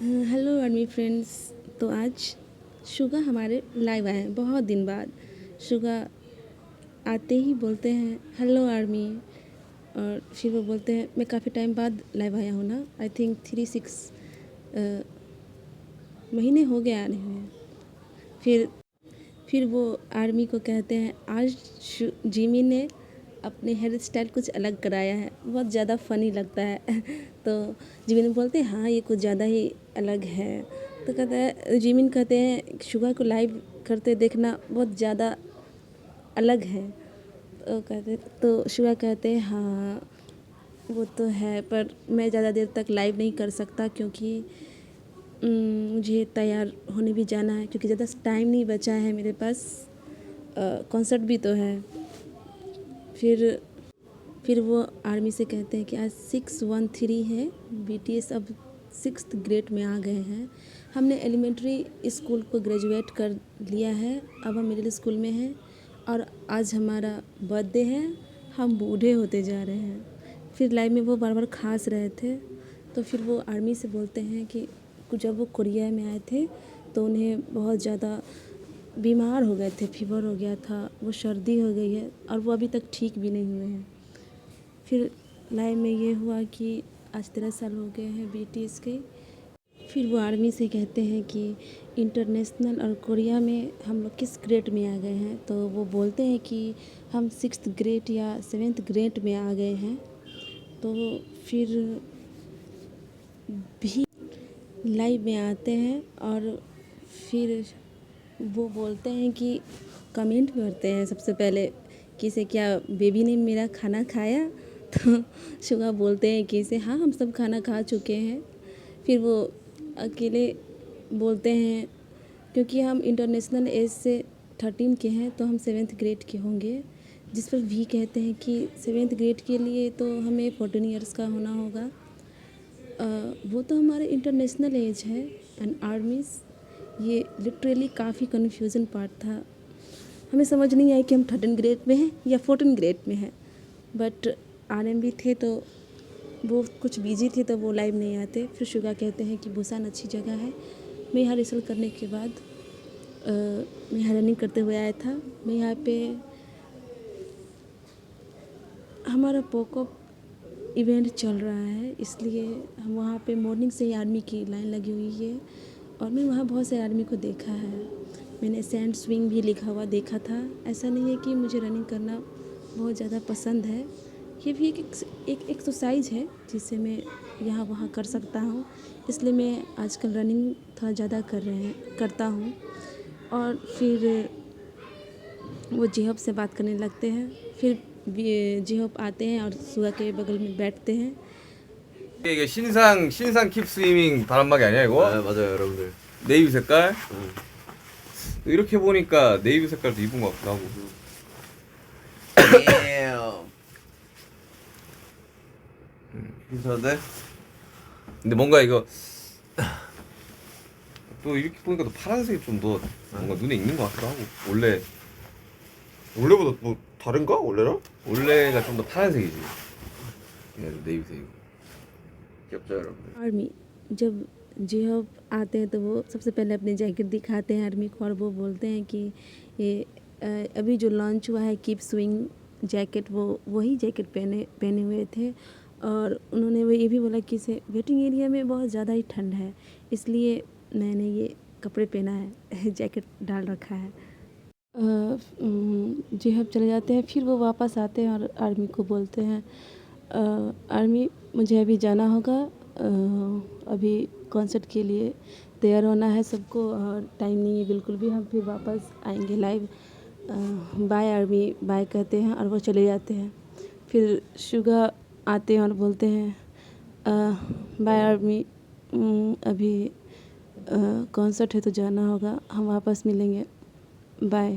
Hello army friends. तो आज Suga हमारे लाइव आए हैं बहुत दिन बाद। शुगा आते ही बोलते हैं हेलो आर्मी, और फिर वो बोलते हैं मैं काफ़ी टाइम बाद लाइव आया हूँ ना। आई थिंक 3-6 महीने हो गए आने हुए। फिर वो आर्मी को कहते हैं आज जिमी ने अपने हेयर स्टाइल कुछ अलग कराया है, बहुत ज़्यादा फ़नी लगता है। तो जिमिन बोलते हैं हाँ ये कुछ ज़्यादा ही अलग है। तो कहता है जिमिन कहते हैं शुगा को लाइव करते देखना बहुत ज़्यादा अलग है। तो शुगा कहते हैं हाँ वो तो है, पर मैं ज़्यादा देर तक लाइव नहीं कर सकता क्योंकि मुझे तैयार होने भी जाना है, क्योंकि ज़्यादा टाइम नहीं बचा है मेरे पास। कॉन्सर्ट भी तो है। फिर वो आर्मी से कहते हैं कि आज 613 है, BTS अब 6th ग्रेड में आ गए हैं। हमने एलिमेंट्री स्कूल को ग्रेजुएट कर लिया है, अब हम मिडिल स्कूल में हैं और आज हमारा बर्थडे है, हम बूढ़े होते जा रहे हैं। फिर लाइव में वो बार बार खांस रहे थे। तो फिर वो आर्मी से बोलते हैं कि जब वो कोरिया में आए थे तो उन्हें बहुत ज़्यादा बीमार हो गए थे, फीवर हो गया था, वो सर्दी हो गई है और वो अभी तक ठीक भी नहीं हुए हैं। फिर लाइव में ये हुआ कि आज 13 साल हो गए हैं BTS के। फिर वो आर्मी से कहते हैं कि इंटरनेशनल और कोरिया में हम लोग किस ग्रेड में आ गए हैं। तो वो बोलते हैं कि हम 6th ग्रेड या 7th ग्रेड में आ गए हैं। तो फिर भी लाइव में आते हैं और फिर वो बोलते हैं कि कमेंट करते हैं सबसे पहले कि इसे क्या बेबी ने मेरा खाना खाया। तो शुगा बोलते हैं कि इसे हाँ हम सब खाना खा चुके हैं। फिर वो अकेले बोलते हैं क्योंकि हम इंटरनेशनल एज से 13 के हैं तो हम 7th ग्रेड के होंगे। जिस पर भी कहते हैं कि 7th ग्रेड के लिए तो हमें 14 ईयर्स का होना होगा। वो तो हमारे इंटरनेशनल एज है एंड आर्मीज़। ये लिटरली काफ़ी कन्फ्यूज़न पार्ट था, हमें समझ नहीं आया कि हम 13 ग्रेड में हैं या 14 ग्रेड में हैं। बट RMB थे तो वो कुछ बिजी थे तो वो लाइव नहीं आते। फिर शुगा कहते हैं कि बुसान अच्छी जगह है। मैं यहाँ रिसल्ट करने के बाद मैं यहाँ रनिंग करते हुए आया था। मैं यहाँ पे हमारा पॉकअप इवेंट चल रहा है, इसलिए हम वहाँ पे मॉर्निंग से ही आर्मी की लाइन लगी हुई है और मैं वहाँ बहुत से आर्मी को देखा है। मैंने सैंड स्विंग भी लिखा हुआ देखा था। ऐसा नहीं है कि मुझे रनिंग करना बहुत ज़्यादा पसंद है, ये भी एक एक्सरसाइज है जिसे मैं यहाँ वहाँ कर सकता हूँ, इसलिए मैं आजकल रनिंग थोड़ा ज़्यादा करता हूँ। और फिर वो जेहब से बात करने लगते हैं। फिर जेहब आते हैं और सुगा के बगल में बैठते हैं। 이게 신상 킵 스위밍 바람막이 아니야 이거? 아, 맞아요, 여러분들. 네이비 색깔? 응. 이렇게 보니까 네이비 색깔도 입은 것 같기도 하고. 괜찮은데? 근데 뭔가 이거 또 이렇게 보니까 또 파란색이 좀 더 뭔가 눈에 익는 것 같기도 하고. 원래보다 뭐 다른가? 원래랑? 원래가 좀 더 파란색이지. 얘는 네이비색이고. 귀엽죠, 여러분들. आर्मी जब जेहब आते हैं तो वो सबसे पहले अपनी जैकेट दिखाते हैं आर्मी को और वो बोलते हैं कि ये अभी जो लॉन्च हुआ है कीप स्विंग जैकेट, वो वही जैकेट पहने हुए थे। और उन्होंने वो ये भी बोला कि इसे वेटिंग एरिया में बहुत ज़्यादा ही ठंड है, इसलिए मैंने ये कपड़े पहना है, जैकेट डाल रखा है। जेहब चले जाते हैं। फिर वो वापस आते हैं और आर्मी को बोलते हैं आर्मी मुझे अभी जाना होगा, अभी कॉन्सर्ट के लिए तैयार होना है सबको और टाइम नहीं है बिल्कुल भी, हम फिर वापस आएंगे लाइव। बाय आर्मी, बाय कहते हैं और वो चले जाते हैं। फिर शुगा आते हैं और बोलते हैं बाय आर्मी, अभी कॉन्सर्ट है तो जाना होगा, हम वापस मिलेंगे, बाय।